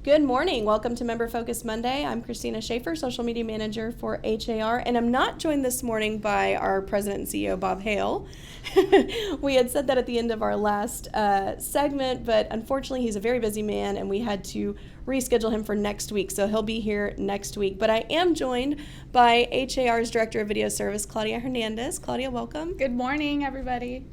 Good morning. Welcome to Member Focus Monday. I'm Christina Schaefer, Social Media Manager for HAR, and I'm not joined this morning by our President and CEO, Bob Hale. We had said that at the end of our last segment, but unfortunately he's a very busy man, and we had to reschedule him for next week, so he'll be here next week. But I am joined by HAR's Director of Video Service, Claudia Hernandez. Claudia, welcome. Good morning, everybody.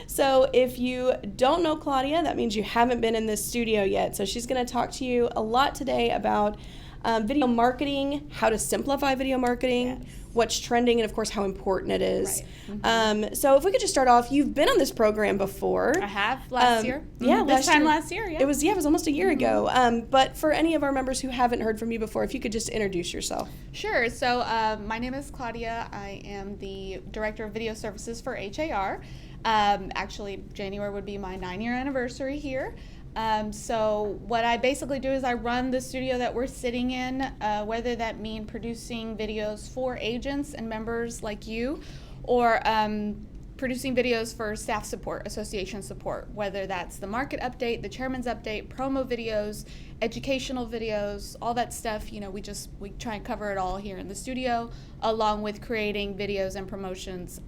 So if you don't know Claudia, that means you haven't been in this studio yet. So she's going to talk to you a lot today about video marketing, how to simplify video marketing, Yes. what's trending, and of course how important it is. Right. Mm-hmm. So if we could just start off, you've been on this program before. I have last year. Yeah, This time last year. Yeah. It was almost a year ago. But for any of our members who haven't heard from you before, if you could just introduce yourself. Sure. So my name is Claudia. I am the Director of Video Services for HAR. Actually, January would be my 9-year anniversary here. So what I basically do is I run the studio that we're sitting in, whether that mean producing videos for agents and members like you, or producing videos for staff support, association support, whether that's the market update, the chairman's update, promo videos, educational videos, all that stuff. You know, we try and cover it all here in the studio, along with creating videos and promotions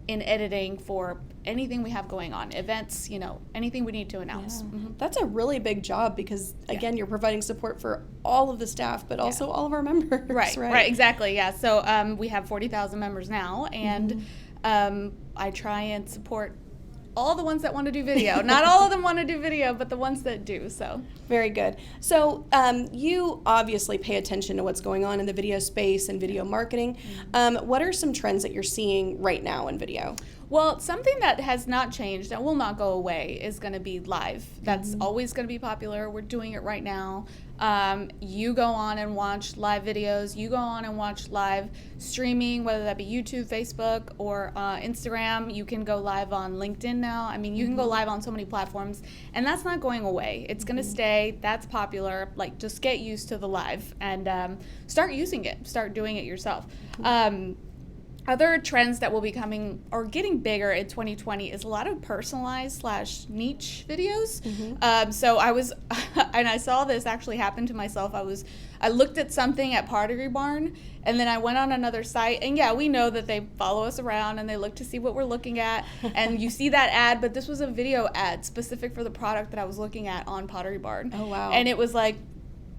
in editing for anything we have going on, events, anything we need to announce. Yeah. Mm-hmm. That's a really big job because, again, you're providing support for all of the staff, but also all of our members. Right, exactly, yeah. So we have 40,000 members now, and I try and support all the ones that want to do video. Not all of them want to do video, but the ones that do, so. Very good. So you obviously pay attention to what's going on in the video space and video marketing. What are some trends that you're seeing right now in video? Well, something that has not changed and will not go away is going to be live. That's always going to be popular. We're doing it right now. You go on and watch live videos. You go on and watch live streaming, whether that be YouTube, Facebook, or Instagram. You can go live on LinkedIn now. I mean, you can go live on so many platforms, and that's not going away. It's going to stay. That's popular. Like, just get used to the live and start using it. Start doing it yourself. Other trends that will be coming or getting bigger in 2020 is a lot of personalized / niche videos. So I was, and I saw this actually happen to myself. I looked at something at Pottery Barn, and then I went on another site, and yeah, we know that they follow us around and they look to see what we're looking at, and you see that ad, but this was a video ad specific for the product that I was looking at on Pottery Barn. Oh, wow. And it was like,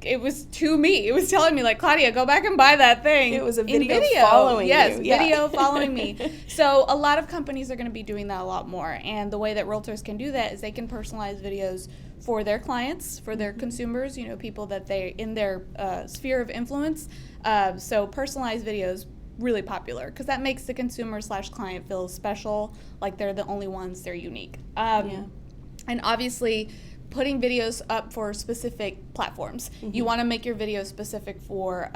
it was to me. It was telling me, like, Claudia, go back and buy that thing. It was a video following you. Yes, video following me. So a lot of companies are going to be doing that a lot more. And the way that realtors can do that is they can personalize videos for their clients, for their consumers, people that they in their sphere of influence. So personalized videos, really popular because that makes the consumer / client feel special, like they're the only ones, they're unique. And obviously, putting videos up for specific platforms. You want to make your videos specific for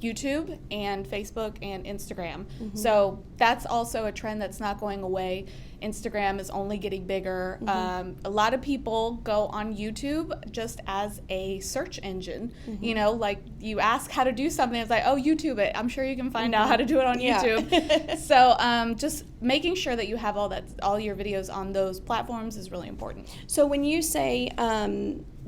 YouTube and Facebook and Instagram. So that's also a trend that's not going away. Instagram is only getting bigger. A lot of people go on YouTube just as a search engine. Like you ask how to do something, it's like, oh, YouTube it. I'm sure you can find out how to do it on YouTube. So just making sure that you have all your videos on those platforms is really important. So when you say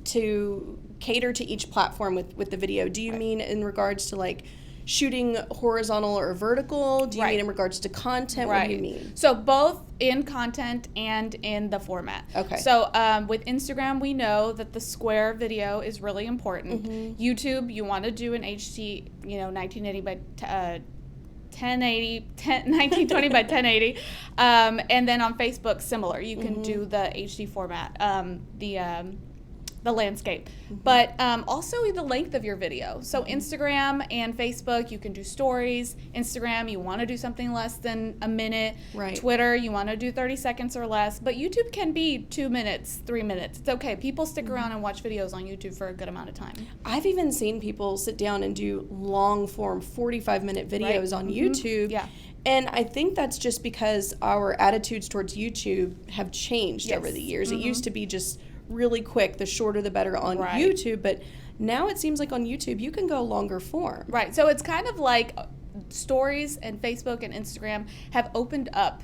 to cater to each platform with the video, do you mean in regards to like shooting horizontal or vertical? Do you mean in regards to content? What do you mean? So both in content and in the format. Okay. So with Instagram, we know that the square video is really important. YouTube, you want to do an HD, 1980 by 1920 by 1080. And then on Facebook, similar. You can do the HD format, the landscape, but also the length of your video. So Instagram and Facebook, you can do stories. Instagram, you want to do something less than a minute. Right. Twitter, you want to do 30 seconds or less, but YouTube can be 2 minutes, 3 minutes. It's okay. People stick around and watch videos on YouTube for a good amount of time. I've even seen people sit down and do long form 45-minute videos on YouTube. Yeah. And I think that's just because our attitudes towards YouTube have changed over the years. It used to be just really quick, the shorter the better on YouTube, but now it seems like on YouTube you can go longer form. Right, so it's kind of like stories and Facebook and Instagram have opened up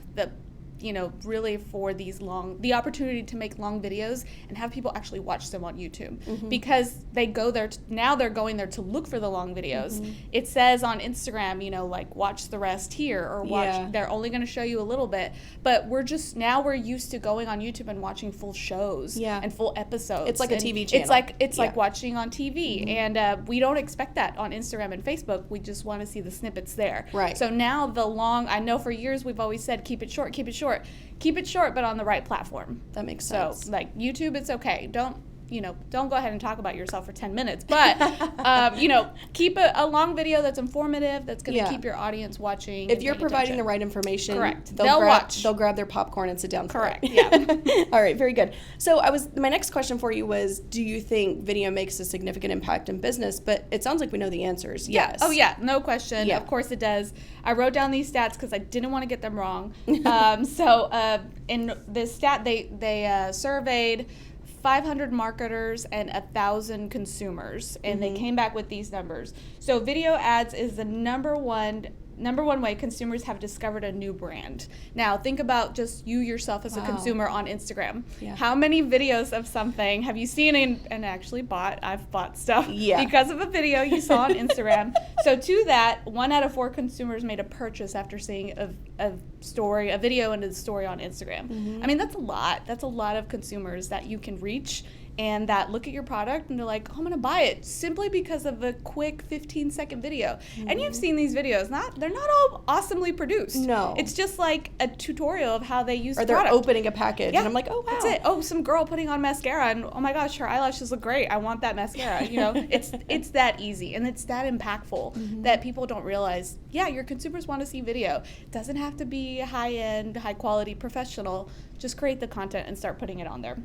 really for the opportunity to make long videos and have people actually watch them on YouTube, because they go there, now they're going there to look for the long videos. It says on Instagram, like watch the rest here, or watch, they're only going to show you a little bit, but we're used to going on YouTube and watching full shows and full episodes. It's like a TV channel. It's like watching on TV, and we don't expect that on Instagram and Facebook. We just want to see the snippets there. Right. So now I know for years we've always said keep it short, but on the right platform. That makes sense. So like YouTube, it's okay. Don't go ahead and talk about yourself for 10 minutes, but, keep a long video that's informative, that's going to keep your audience watching. If you're providing the right information, correct, they'll grab their popcorn and sit down. Correct. Yeah. All right. Very good. So my next question for you was, do you think video makes a significant impact in business? But it sounds like we know the answers. Yeah. Yes. Oh yeah. No question. Yeah. Of course it does. I wrote down these stats because I didn't want to get them wrong. In this stat, they surveyed 500 marketers and 1,000 consumers, and they came back with these numbers. So video ads is the number one way consumers have discovered a new brand. Now think about just you yourself as a consumer on Instagram. Yeah. How many videos of something have you seen and actually bought? I've bought stuff because of a video you saw on Instagram. So to that, 1 out of 4 consumers made a purchase after seeing a video and a story on Instagram. I mean, that's a lot. That's a lot of consumers that you can reach, and that look at your product and they're like, oh, I'm going to buy it simply because of a quick 15-second video. And you've seen these videos. They're not all awesomely produced. No. It's just like a tutorial of how they use the product. Or product. they're opening a package, and I'm like, oh, wow. That's it. Oh, some girl putting on mascara, and oh my gosh, her eyelashes look great. I want that mascara. It's that easy, and it's that impactful that people don't realize. Yeah, your consumers want to see video. It doesn't have to be high-end, high-quality, professional. Just create the content and start putting it on there.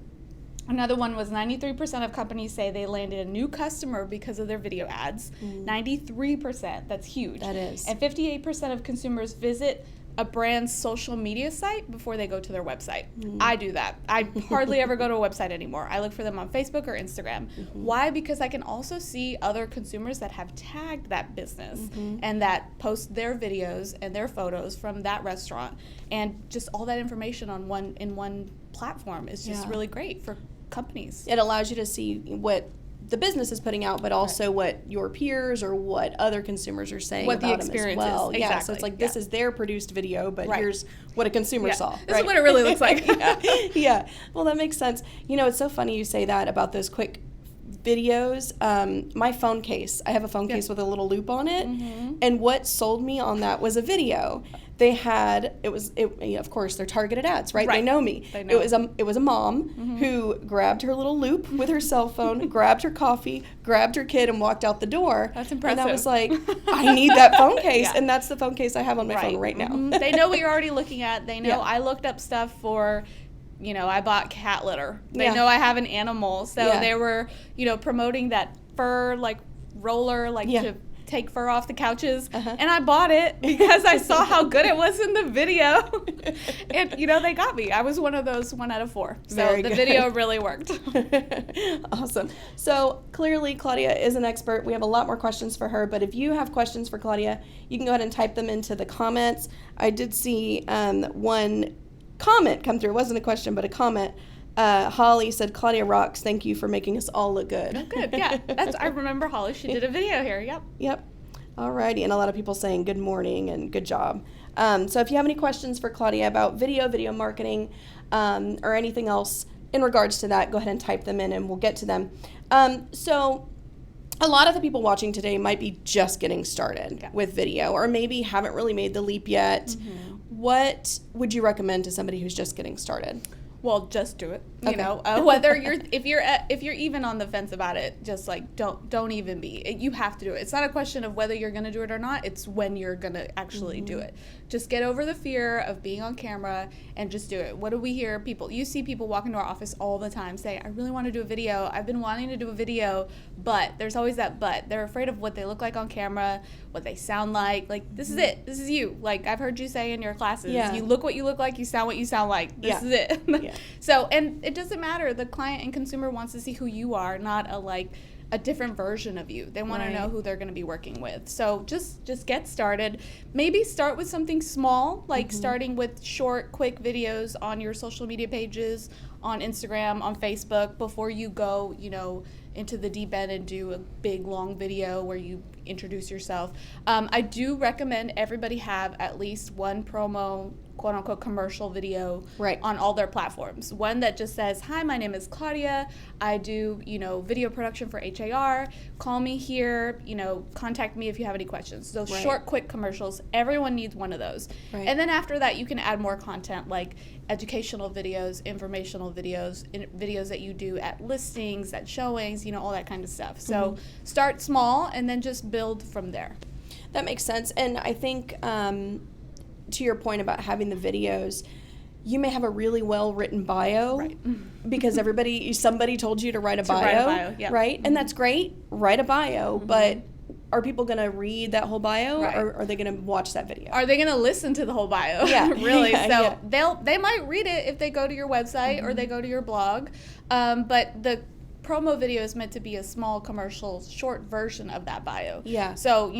Another one was 93% of companies say they landed a new customer because of their video ads. 93%, that's huge. That is. And 58% of consumers visit a brand's social media site before they go to their website. I do that. I hardly ever go to a website anymore. I look for them on Facebook or Instagram. Why? Because I can also see other consumers that have tagged that business and that post their videos and their photos from that restaurant, and just all that information on one platform is just really great for companies. It allows you to see what the business is putting out, but also what your peers or what other consumers are saying what about the them experience as well. is. Yeah, Exactly. so it's like this is their produced video, but here's what a consumer saw. This is what it really looks like. Yeah. Well, that makes sense. It's so funny you say that about those quick videos. My phone case, I have a phone case with a little loop on it, and what sold me on that was a video. They had of course they're targeted ads, right? They know me. They know. It was a mom who grabbed her little loop with her cell phone, grabbed her coffee, grabbed her kid, and walked out the door. That's impressive. And I was like, I need that phone case, and that's the phone case I have on my phone right now. They know what you're already looking at. They know I looked up stuff for, I bought cat litter. They know I have an animal, so they were, promoting that fur roller to take fur off the couches, and I bought it because I saw how good it was in the video. And they got me. I was one of those 1 out of 4. So Very the good. video really worked. Awesome. So clearly Claudia is an expert. We have a lot more questions for her, but if you have questions for Claudia, you can go ahead and type them into the comments. I did see one comment come through. It wasn't a question, but a comment. Holly said, Claudia rocks. Thank you for making us all look good. Oh, good. Yeah. I remember Holly. She did a video here. Yep. Alrighty. And a lot of people saying good morning and good job. So if you have any questions for Claudia about video marketing, or anything else in regards to that, go ahead and type them in and we'll get to them. So a lot of the people watching today might be just getting started with video, or maybe haven't really made the leap yet. What would you recommend to somebody who's just getting started? Well, just do it. Whether if you're even on the fence about it, just don't even be. You have to do it. It's not a question of whether you're going to do it or not. It's when you're going to actually do it. Just get over the fear of being on camera and just do it. What do we hear? You see people walk into our office all the time say, I really want to do a video. I've been wanting to do a video, but there's always that but. They're afraid of what they look like on camera, what they sound like. This is it. This is you. I've heard you say in your classes, you look what you look like, you sound what you sound like. This is it. So, and it doesn't matter. The client and consumer wants to see who you are, not a different version of you. They want to know who they're going to be working with. So just get started. Maybe start with something small, like starting with short, quick videos on your social media pages, on Instagram, on Facebook, before you go, into the deep end and do a big, long video where you introduce yourself. I do recommend everybody have at least one promo, quote unquote, commercial video on all their platforms. One that just says, "Hi, my name is Claudia. I do, video production for HAR. Call me here, contact me if you have any questions." Those short, quick commercials, everyone needs one of those. And then after that, you can add more content like educational videos, informational videos, videos that you do at listings, at showings, all that kind of stuff. So start small and then just build from there. That makes sense. And I think to your point about having the videos, you may have a really well-written bio because somebody told you to write a bio, right? And that's great. Write a bio, but are people going to read that whole bio or are they going to watch that video? Are they going to listen to the whole bio? Yeah. Really? They might read it if they go to your website or they go to your blog. But the promo video is meant to be a small commercial, short version of that bio. Yeah. So,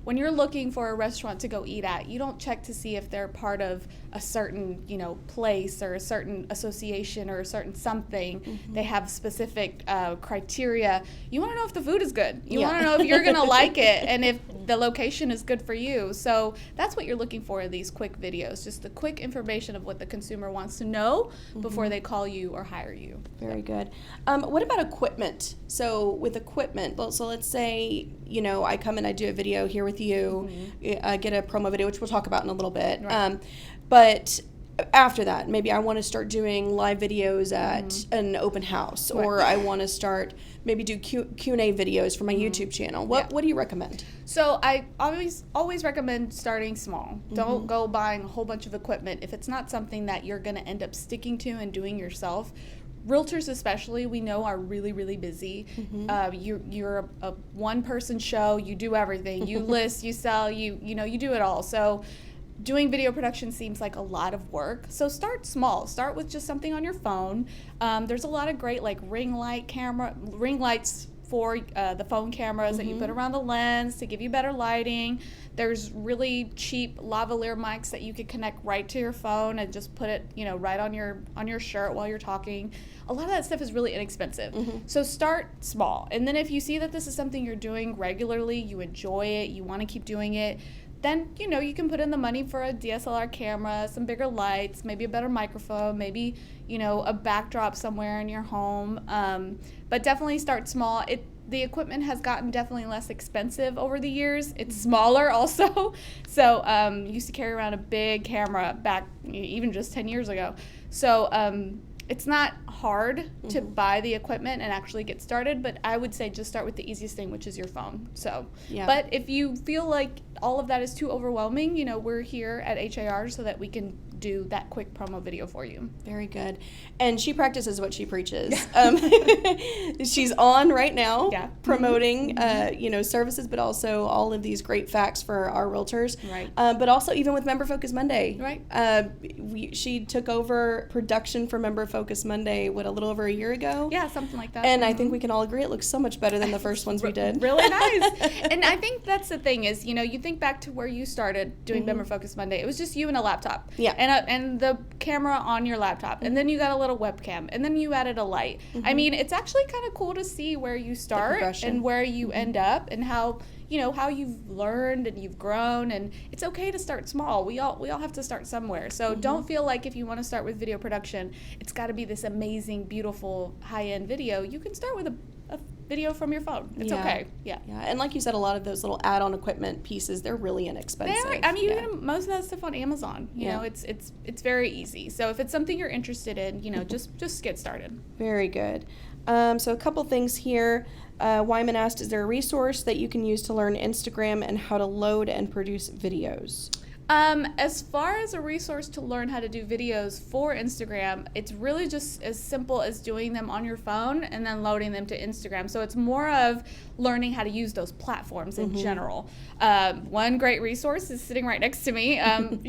when you're looking for a restaurant to go eat at, you don't check to see if they're part of a certain, place or a certain association or a certain something. They have specific criteria. You want to know if the food is good. You want to know if you're going to like it and if the location is good for you. So that's what you're looking for in these quick videos, just the quick information of what the consumer wants to know before they call you or hire you. Very good. What about equipment? So with equipment, let's say, I come and I do a video here with you, get a promo video, which we'll talk about in a little bit. But after that, maybe I want to start doing live videos at an open house, or I want to start maybe do Q&A videos for my YouTube channel. What do you recommend? So I always recommend starting small. Don't go buying a whole bunch of equipment if it's not something that you're going to end up sticking to and doing yourself. Realtors especially, we know, are really, really busy. You're a one-person show. You do everything. You list, you sell, you do it all. So doing video production seems like a lot of work. So start small. Start with just something on your phone. There's a lot of great ring lights for the phone cameras that you put around the lens to give you better lighting. There's really cheap lavalier mics that you could connect right to your phone and just put it, right on your shirt while you're talking. A lot of that stuff is really inexpensive. So start small. And then if you see that this is something you're doing regularly, you enjoy it, you want to keep doing it, then, you can put in the money for a DSLR camera, some bigger lights, maybe a better microphone, maybe, a backdrop somewhere in your home. But definitely start small. The equipment has gotten definitely less expensive over the years. It's smaller also. So used to carry around a big camera back even just 10 years ago. So it's not hard to buy the equipment and actually get started, but I would say just start with the easiest thing, which is your phone. So, but if you feel like all of that is too overwhelming, we're here at HAR so that we can do that quick promo video for you. Very good. And she practices what she preaches. She's on right now promoting, services, but also all of these great facts for our realtors. Right. But also even with Member Focus Monday. Right. She took over production for Member Focus Monday, a little over a year ago? Yeah, something like that. And I think we can all agree it looks so much better than the first ones we did. Really nice. And I think that's the thing is, you think back to where you started doing Member Focus Monday. It was just you and a laptop. Yeah. And the camera on your laptop. And then you got a little webcam. And then you added a light. I mean, it's actually kind of cool to see where you start and where you end up and how you've learned and you've grown, and it's okay to start small. We all have to start somewhere. So don't feel like if you want to start with video production, it's got to be this amazing, beautiful, high-end video. You can start with a video from your phone. It's okay. Yeah. And like you said, a lot of those little add-on equipment pieces, they're really inexpensive. You can most of that stuff on Amazon. You know, it's very easy. So if it's something you're interested in, just get started. Very good. So a couple things here. Wyman asked, is there a resource that you can use to learn Instagram and how to load and produce videos? As far as a resource to learn how to do videos for Instagram, it's really just as simple as doing them on your phone and then loading them to Instagram. So it's more of learning how to use those platforms in general. One great resource is sitting right next to me.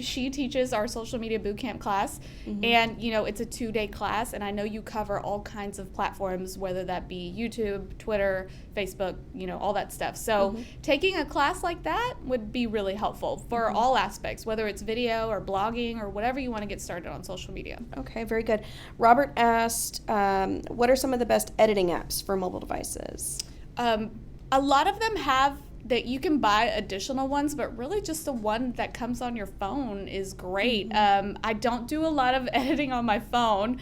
She teaches our social media bootcamp class, and it's a 2-day class, and I know you cover all kinds of platforms, whether that be YouTube, Twitter, Facebook, all that stuff. So taking a class like that would be really helpful for all aspects, whether it's video or blogging or whatever you want to get started on social media. Okay, very good. Robert asked, what are some of the best editing apps for mobile devices? A lot of them have that you can buy additional ones, but really just the one that comes on your phone is great. I don't do a lot of editing on my phone,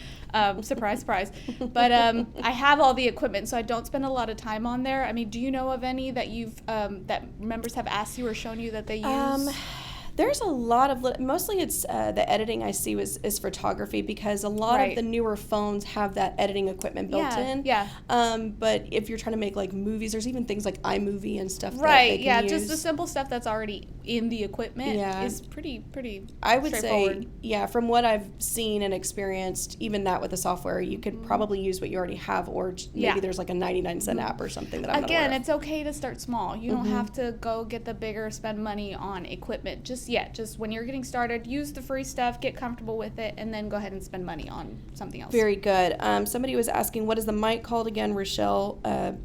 surprise, surprise, but I have all the equipment, so I don't spend a lot of time on there. I mean, do you know of any that that members have asked you or shown you that they use? There's a lot of, mostly it's the editing I see is photography, because a lot of the newer phones have that editing equipment built in. Yeah. But if you're trying to make like movies, there's even things like iMovie and stuff. Right. That they can use. Just the simple stuff that's already in the equipment is pretty I would straightforward. say, from what I've seen and experienced, even that with the software, you could probably use what you already have, or maybe there's like a 99-cent app or something that I'm not aware of. Again, it's okay to start small. You don't have to go get the bigger, spend money on equipment just yet. Just when you're getting started, use the free stuff, get comfortable with it, and then go ahead and spend money on something else. Very good. Somebody was asking, what is the mic called again? Rochelle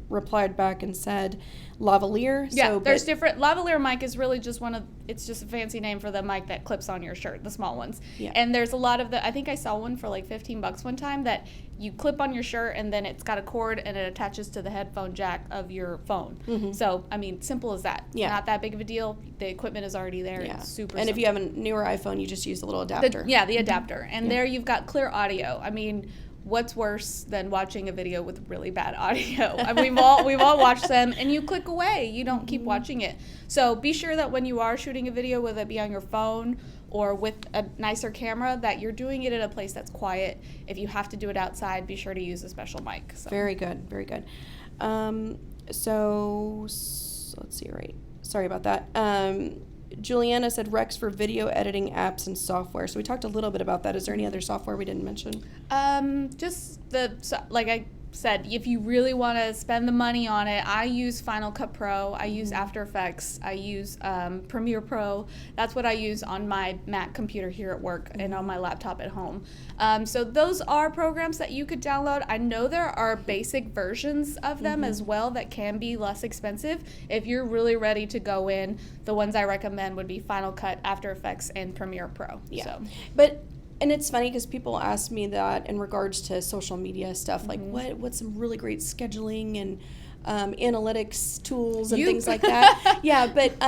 replied back and said lavalier. Yeah, there's different. Lavalier mic is really just it's just a fancy name for the mic that clips on your shirt, the small ones. Yeah. And there's a lot of I think I saw one for like $15 one time that you clip on your shirt, and then it's got a cord and it attaches to the headphone jack of your phone. So, I mean, simple as that. Yeah. Not that big of a deal. The equipment is already there. Yeah. It's super And simple. if you have a newer iPhone, you just use the little adapter. The adapter. And there you've got clear audio. I mean, what's worse than watching a video with really bad audio? I mean, we've all watched them, and you click away. You don't keep watching it. So be sure that when you are shooting a video, whether it be on your phone or with a nicer camera, that you're doing it in a place that's quiet. If you have to do it outside, be sure to use a special mic. So. Very good, very good. So let's see, right? Sorry about that. Juliana said Rex for video editing apps and software. So we talked a little bit about that. Is there any other software we didn't mention? Just like I said, if you really want to spend the money on it, I use Final Cut Pro, I use After Effects, I use Premiere Pro. That's what I use on my Mac computer here at work and on my laptop at home. So those are programs that you could download. I know there are basic versions of them as well that can be less expensive. If you're really ready to go in, the ones I recommend would be Final Cut, After Effects, and Premiere Pro. Yeah. And it's funny because people ask me that in regards to social media stuff, like what's some really great scheduling and analytics tools and things like that. Yeah, but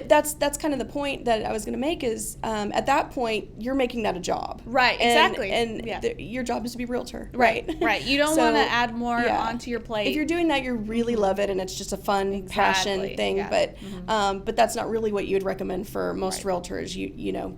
that's kind of the point that I was going to make is at that point you're making that a job. Right, exactly. And your job is to be a realtor. Right. You don't want to add more onto your plate. If you're doing that, you really love it and it's just a fun passion thing. Yeah. But that's not really what you would recommend for most realtors. You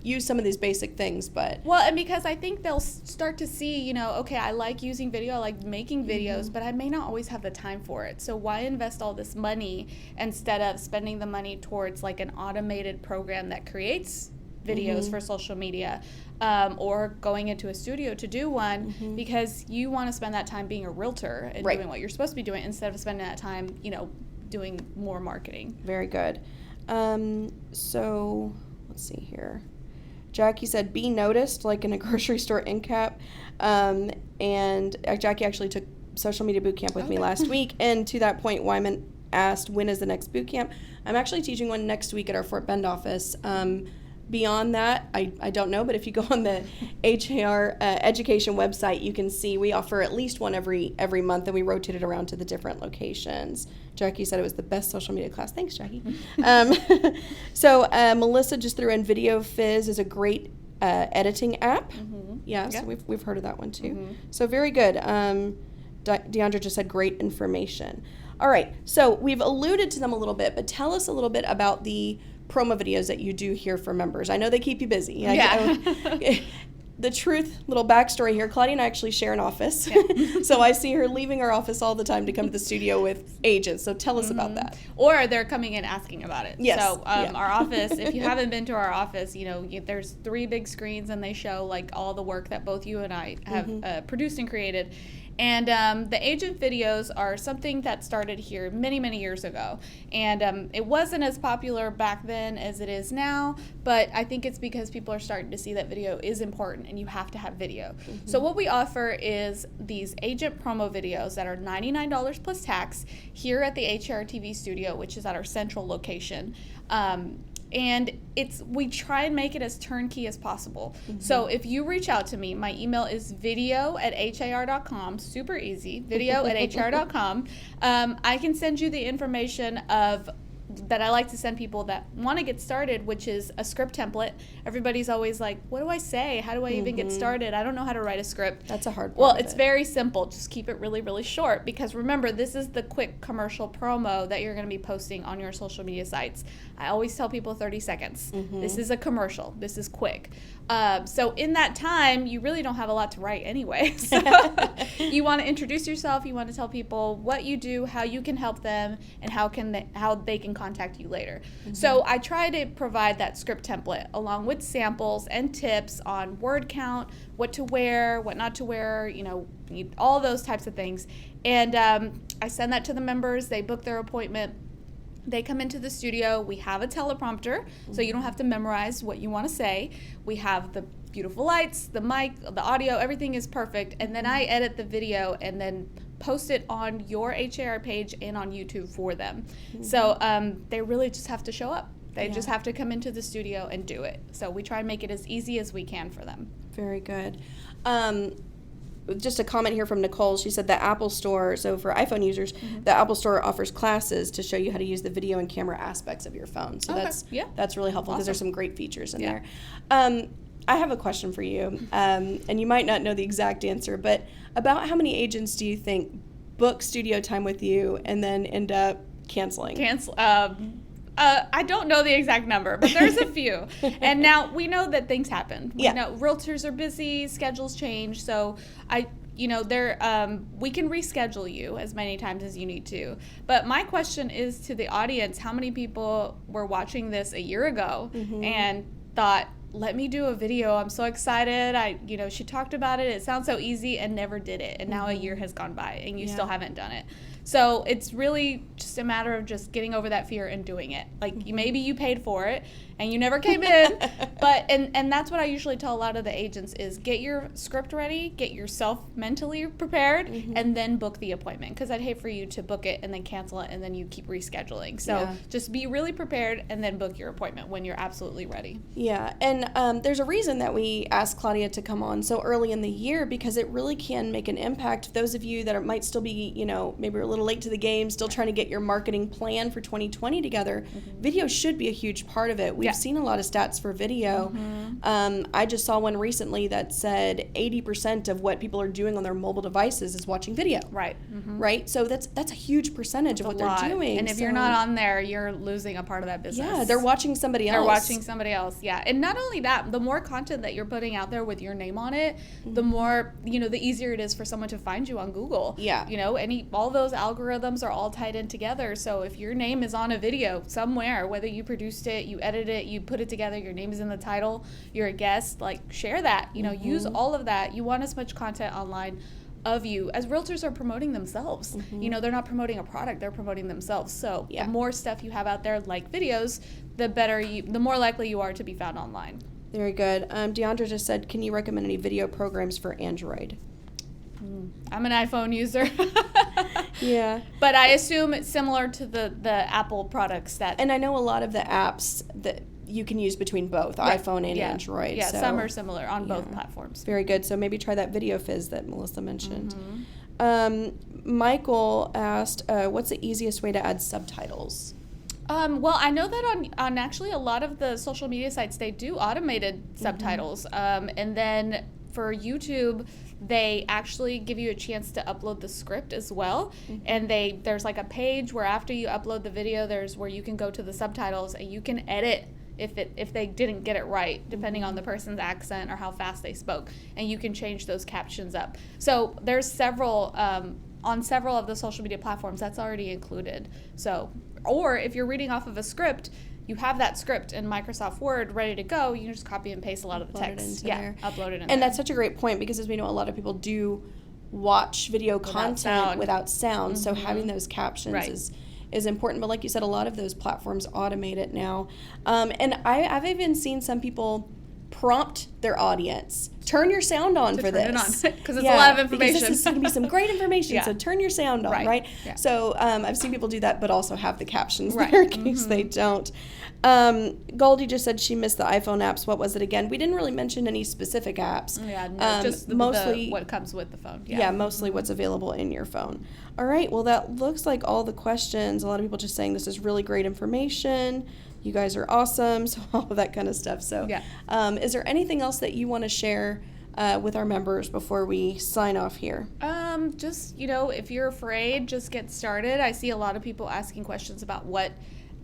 use some of these basic things, but and because I think they'll start to see, okay, I like using video, I like making videos, but I may not always have the time for it. So why invest all this money instead of spending the money towards like an automated program that creates videos for social media, or going into a studio to do one, because you want to spend that time being a realtor and doing what you're supposed to be doing instead of spending that time, doing more marketing. Very good. So let's see here. Jackie said, be noticed, like in a grocery store end cap. And Jackie actually took social media boot camp with me last week. And to that point, Wyman asked, when is the next boot camp? I'm actually teaching one next week at our Fort Bend office. Beyond that, I don't know, but if you go on the HAR education website, you can see we offer at least one every month, and we rotate it around to the different locations. Jackie said it was the best social media class. Thanks, Jackie. So Melissa just threw in Video Fizz is a great editing app. So we've heard of that one too. So very good. Deandra just said great information. All right, so we've alluded to them a little bit, but tell us a little bit about the promo videos that you do here for members. I know they keep you busy. the truth, little backstory here, Claudia and I actually share an office. So I see her leaving our office all the time to come to the studio with agents. So tell us about that. Or they're coming in asking about it. Yes. So our office, if you haven't been to our office, there's 3 big screens and they show like all the work that both you and I have produced and created. And the agent videos are something that started here many, many years ago. And it wasn't as popular back then as it is now, but I think it's because people are starting to see that video is important and you have to have video. So what we offer is these agent promo videos that are $99 plus tax here at the HAR TV studio, which is at our central location. And we try and make it as turnkey as possible. So if you reach out to me, my email is video@har.com, super easy, video@har.com. I can send you the information that I like to send people that want to get started, which is a script template. Everybody's always like, what do I say? How do I even get started? I don't know how to write a script. That's a hard part. Well, it's very simple. Just keep it really, really short, because remember, this is the quick commercial promo that you're going to be posting on your social media sites. I always tell people 30 seconds. This is a commercial. This is quick. So in that time, you really don't have a lot to write anyway. So you want to introduce yourself. You want to tell people what you do, how you can help them, and how they can contact you later. So I try to provide that script template along with samples and tips on word count, what to wear, what not to wear, all those types of things. And I send that to the members. They book their appointment. They come into the studio. We have a teleprompter, so you don't have to memorize what you want to say. We have the beautiful lights, the mic, the audio, everything is perfect. And then I edit the video and then post it on your HAR page and on YouTube for them. So they really just have to show up. They just have to come into the studio and do it. So we try and make it as easy as we can for them. Very good. Just a comment here from Nicole. She said the Apple Store, so for iPhone users, the Apple Store offers classes to show you how to use the video and camera aspects of your phone. So that's really helpful because there's some great features in there. I have a question for you, and you might not know the exact answer, but about how many agents do you think book studio time with you and then end up canceling? I don't know the exact number, but there's a few. And now we know that things happen. We know realtors are busy, schedules change. So we can reschedule you as many times as you need to. But my question is to the audience, how many people were watching this a year ago and thought, let me do a video. I'm so excited. She talked about it. It sounds so easy, and never did it. And now a year has gone by and you still haven't done it. So it's really just a matter of just getting over that fear and doing it. Like maybe you paid for it and you never came in, but and that's what I usually tell a lot of the agents is get your script ready, get yourself mentally prepared, and then book the appointment. Because I'd hate for you to book it and then cancel it and then you keep rescheduling. So just be really prepared and then book your appointment when you're absolutely ready. Yeah, and there's a reason that we asked Claudia to come on so early in the year, because it really can make an impact. Those of you that might still be, maybe a little late to the game, still trying to get your marketing plan for 2020 together, video should be a huge part of it. We've seen a lot of stats for video. I just saw one recently that said 80% of what people are doing on their mobile devices is watching video. Right. Right? So that's a huge percentage of what they're doing. And if you're not on there, you're losing a part of that business. Yeah, they're watching somebody else. And not only that, the more content that you're putting out there with your name on it, the more, the easier it is for someone to find you on Google. Yeah. All those algorithms are all tied in together. So if your name is on a video somewhere, whether you produced it, you edited it, you put it together, your name is in the title, you're a guest, share that, use all of that. You want as much content online of you, as realtors are promoting themselves. They're not promoting a product, they're promoting themselves. So the more stuff you have out there like videos, the more likely you are to be found online. Very good. Deandra just said, can you recommend any video programs for Android? I'm an iPhone user. Yeah. But I assume it's similar to the Apple products that... And I know a lot of the apps that you can use between both iPhone and Android. Yeah, so, some are similar on both platforms. Very good. So maybe try that Video Fizz that Melissa mentioned. Michael asked, what's the easiest way to add subtitles? Well, I know that on actually a lot of the social media sites, they do automated subtitles. And then for YouTube, they actually give you a chance to upload the script as well. And there's a page where after you upload the video, there's where you can go to the subtitles and you can edit if they didn't get it right, depending on the person's accent or how fast they spoke, and you can change those captions up. So there's several on several of the social media platforms that's already included. So, or if you're reading off of a script, you have that script in Microsoft Word ready to go. You can just copy and paste a lot of the text. Upload it in there. And that's such a great point, because as we know, a lot of people do watch video content without sound. So having those captions is important. But like you said, a lot of those platforms automate it now. And I've even seen some people prompt their audience, turn your sound on for this, because it's a lot of information. This is going to be some great information, so turn your sound on, right? Yeah. So I've seen people do that, but also have the captions there in case they don't. Goldie just said she missed the iPhone apps. What was it again? We didn't really mention any specific apps. Yeah, no, just mostly what comes with the phone. Yeah, mostly what's available in your phone. All right, well, that looks like all the questions. A lot of people just saying this is really great information. You guys are awesome, so all of that kind of stuff. So is there anything else that you want to share with our members before we sign off here? Just, if you're afraid, just get started. I see a lot of people asking questions about what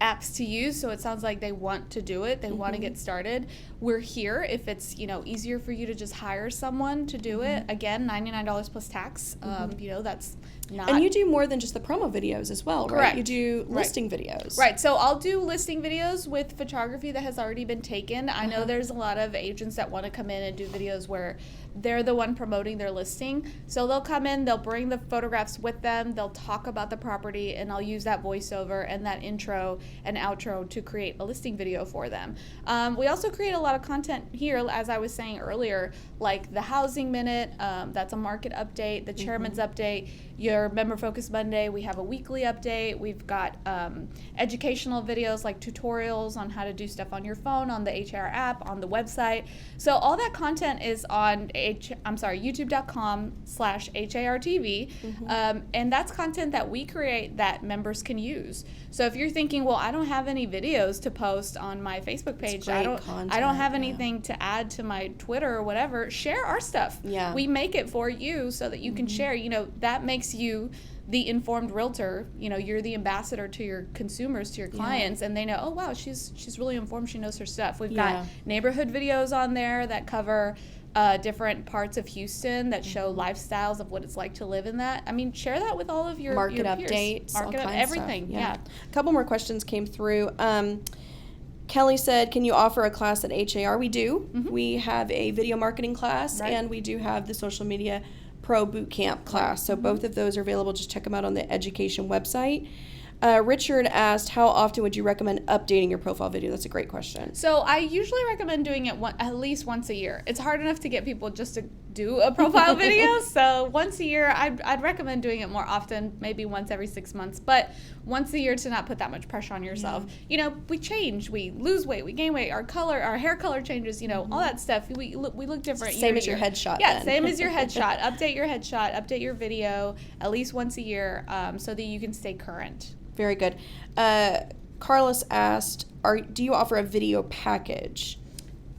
apps to use, so it sounds like they want to do it. They want to get started. We're here if it's, easier for you to just hire someone to do it. Again, $99 plus tax. That's not... And you do more than just the promo videos as well, Correct. Right? You do listing videos. Right. So I'll do listing videos with photography that has already been taken. I know there's a lot of agents that want to come in and do videos where they're the one promoting their listing. So they'll come in, they'll bring the photographs with them, they'll talk about the property, and I'll use that voiceover and that intro and outro to create a listing video for them. We also create a lot of content here, as I was saying earlier, like the Housing Minute, that's a market update, the Chairman's Update, your Member Focus Monday, we have a weekly update, we've got educational videos like tutorials on how to do stuff on your phone, on the HAR app, on the website. So all that content is on youtube.com/HARTV, and that's content that we create that members can use. So if you're thinking, well, I don't have any videos to post on my Facebook page, I don't have anything to add to my Twitter or whatever, share our stuff. Yeah. We make it for you so that you can share. That makes you the informed realtor. You're the ambassador to your consumers, to your clients, and they know, oh wow, she's really informed, she knows her stuff. We've got neighborhood videos on there that cover different parts of Houston that show lifestyles of what it's like to live in that. I mean, share that with all of your market your peers. Updates, market all kinds everything. Of stuff. A couple more questions came through. Kelly said, can you offer a class at HAR? We do. We have a video marketing class, and we do have the social media pro boot camp class. So both of those are available. Just check them out on the education website. Richard asked, how often would you recommend updating your profile video? That's a great question. So I usually recommend doing it at least once a year. It's hard enough to get people just to do a profile video. So once a year, I'd recommend doing it more often, maybe once every 6 months. But once a year to not put that much pressure on yourself. We change, we lose weight, we gain weight, our hair color changes, all that stuff. We look different. Same as your headshot. Yeah, same as your headshot. Update your headshot, update your video at least once a year so that you can stay current. Very good. Carlos asked, do you offer a video package?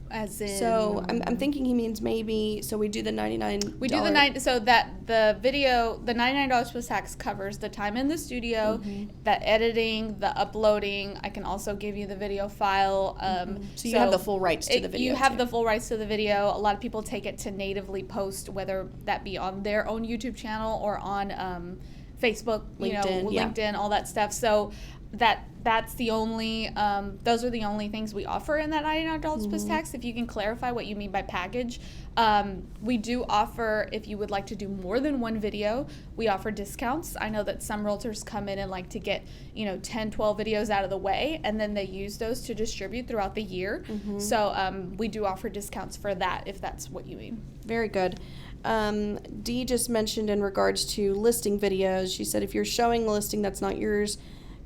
As in, so I'm thinking he means maybe. So we do the $99. We do so that the video, the $99 plus tax covers the time in the studio, the editing, the uploading. I can also give you the video file. So you have the full rights to the video. You have the full rights to the video. A lot of people take it to natively post, whether that be on their own YouTube channel or on Facebook, LinkedIn, all that stuff. So that's the only those are the only things we offer in that $99 plus tax. If you can clarify what you mean by package. We do offer, if you would like to do more than one video, we offer discounts. I know that some realtors come in and like to get 10, 12 videos out of the way, and then they use those to distribute throughout the year. So we do offer discounts for that, if that's what you mean. Very good. Dee just mentioned in regards to listing videos, she said if you're showing a listing that's not yours,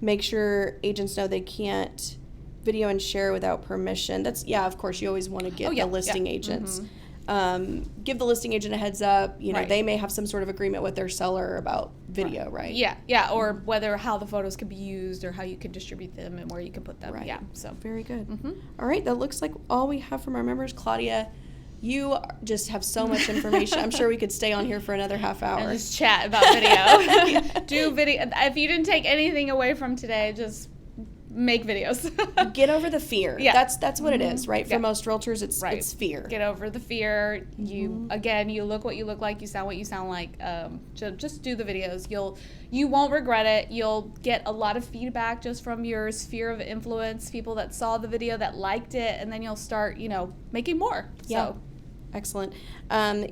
make sure agents know they can't video and share without permission. That's, of course, you always want to get the listing agents. Give the listing agent a heads up. They may have some sort of agreement with their seller about video, right? Yeah, or how the photos can be used or how you can distribute them and where you can put them. Right. Yeah, so. Very good. All right, that looks like all we have from our members. Claudia, you just have so much information. I'm sure we could stay on here for another half hour. And just chat about video. Do video. If you didn't take anything away from today, just make videos. Get over the fear. Yeah. That's what it is, right? For most realtors, it's fear. Get over the fear. You look what you look like, you sound what you sound like. Just do the videos. You won't regret it. You'll get a lot of feedback just from your sphere of influence, people that saw the video that liked it, and then you'll start, making more. Yeah. So Excellent. Carlos,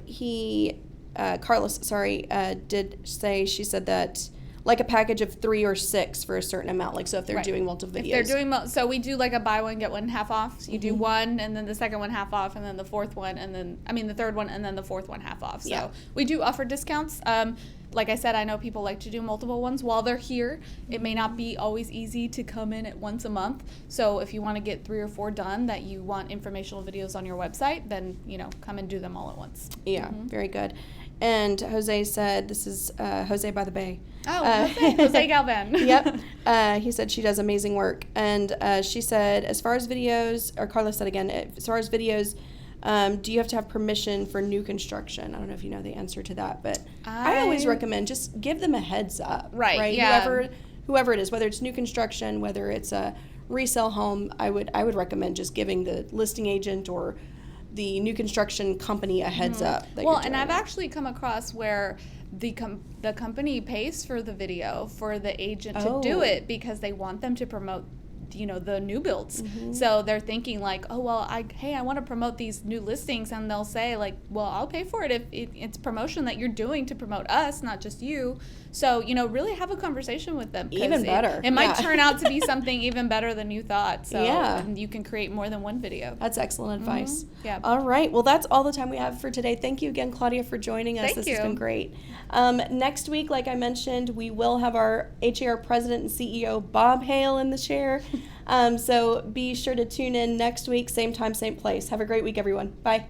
did say, she said that like a package of 3 or 6 for a certain amount. Like, so if they're doing multiple videos. If they're doing, so we do like a buy one, get one half off. So you do one, and then the second one half off, and then the fourth one, the third one, and then the fourth one half off. So we do offer discounts. Like I said, I know people like to do multiple ones while they're here. It may not be always easy to come in at once a month. So if you want to get 3 or 4 done that you want informational videos on your website, then, come and do them all at once. Yeah, very good. And Jose said, this is Jose by the Bay. Oh, Jose Galvan. Yep. He said she does amazing work. And she said, as far as videos, or Carlos said again, as far as videos, do you have to have permission for new construction? I don't know if you know the answer to that, but I always recommend just give them a heads up. Right? Yeah. Whoever it is, whether it's new construction, whether it's a resale home, I would recommend just giving the listing agent or the new construction company a heads up. And I've actually come across where the company pays for the video for the agent to do it because they want them to promote the new builds. So they're thinking like, oh, well, I want to promote these new listings, and they'll say like, well, I'll pay for it if it's promotion that you're doing to promote us, not just you. So, really have a conversation with them. Even better. It might turn out to be something even better than you thought. So and you can create more than one video. That's excellent advice. Yeah. All right. Well, that's all the time we have for today. Thank you again, Claudia, for joining us. This has been great. Next week, like I mentioned, we will have our HAR president and CEO, Bob Hale, in the chair. So be sure to tune in next week, same time, same place. Have a great week, everyone. Bye.